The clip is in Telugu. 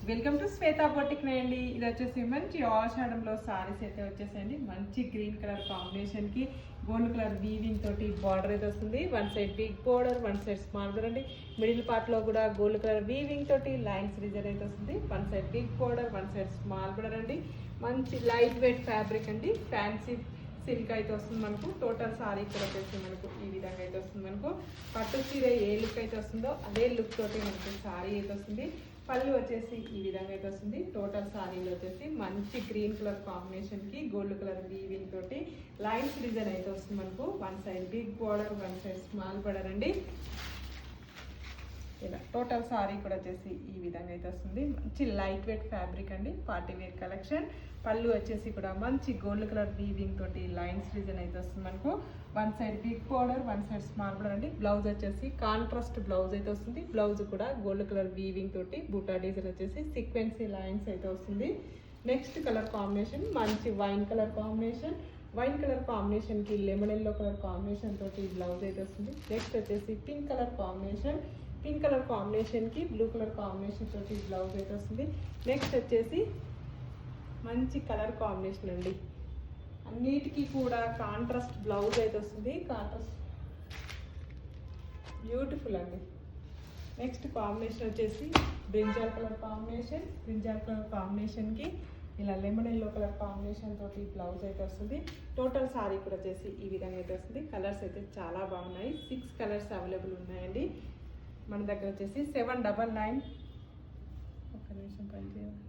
వెల్కమ్ టు శ్వేతా బొటిక్ అండి. ఇది వచ్చేసి మంచి ఆషాఢంలో సారీస్ అయితే వచ్చేసాయండి. మంచి గ్రీన్ కలర్ కాంబినేషన్ కి గోల్డ్ కలర్ వీవింగ్ తోటి బార్డర్ అయితే వస్తుంది. One side big border, one side small border అండి. మిడిల్ పార్ట్ లో కూడా గోల్డ్ కలర్ వీవింగ్ తోటి లైన్స్ డిజైన్ అయితే వస్తుంది. One side big border, one side small border అండి. మంచి లైట్ వెయిట్ ఫ్యాబ్రిక్ అండి. ఫ్యాన్సీ సిల్క్ అయితే వస్తుంది మనకు. టోటల్ సారీ కూడా వచ్చేసి మనకు ఈ విధంగా అయితే వస్తుంది. మనకు పట్టు చీర ఏ లుక్ అయితే వస్తుందో అదే లుక్ తోటి మనకు సారీ అయితే వస్తుంది. పళ్ళు వచ్చేసి ఈ విధంగా అయితే వస్తుంది. టోటల్ సారీలో వచ్చేసి మంచి గ్రీన్ కలర్ కాంబినేషన్ కి గోల్డ్ కలర్ వీవింగ్ తోటి లైన్స్ డిజైన్ అయితే వస్తుంది మనకు. One side big border, one side small border అండి. ఇలా టోటల్ సారీ కూడా వచ్చేసి ఈ విధంగా అయితే వస్తుంది. మంచి లైట్ వెయిట్ ఫ్యాబ్రిక్ అండి. Party wear collection. పళ్ళు వచ్చేసి కూడా మంచి గోల్డ్ కలర్ వీవింగ్ తోటి లైన్స్ డిజైన్ అయితే వస్తుంది మనకు. One side big border, one side small border అండి. బ్లౌజ్ వచ్చేసి కాంట్రాస్ట్ బ్లౌజ్ అయితే వస్తుంది. బ్లౌజ్ కూడా గోల్డ్ కలర్ వీవింగ్ తోటి బూటా డిజైన్ వచ్చేసి సీక్వెన్సీ లైన్స్ అయితే వస్తుంది. నెక్స్ట్ కలర్ కాంబినేషన్ మంచి wine colour combination. Wine colour combination కి లెమన్ ఎల్లో కలర్ కాంబినేషన్ తోటి బ్లౌజ్ అయితే వస్తుంది. నెక్స్ట్ వచ్చేసి pink colour combination. Pink colour combination కి బ్లూ కలర్ కాంబినేషన్ తోటి బ్లౌజ్ అయితే వస్తుంది. నెక్స్ట్ వచ్చేసి మంచి కలర్ కాంబినేషన్ అండి. అన్నిటికీ కూడా కాంట్రాస్ట్ బ్లౌజ్ అయితే వస్తుంది. కాంట్రాస్ట్ బ్యూటిఫుల్ అండి. నెక్స్ట్ కాంబినేషన్ వచ్చేసి brinjal colour combination. Brinjal colour కాంబినేషన్కి ఇలా లెమన్ ఎల్లో కలర్ కాంబినేషన్ తోటి బ్లౌజ్ అయితే వస్తుంది. టోటల్ సారీ కూడా వచ్చేసి ఈ విధంగా అయితే వస్తుంది. కలర్స్ అయితే చాలా బాగున్నాయి. 6 కలర్స్ అవైలబుల్ ఉన్నాయండి మన దగ్గర. వచ్చేసి 799 ఒక్క నిమిషం పని చేయాలి.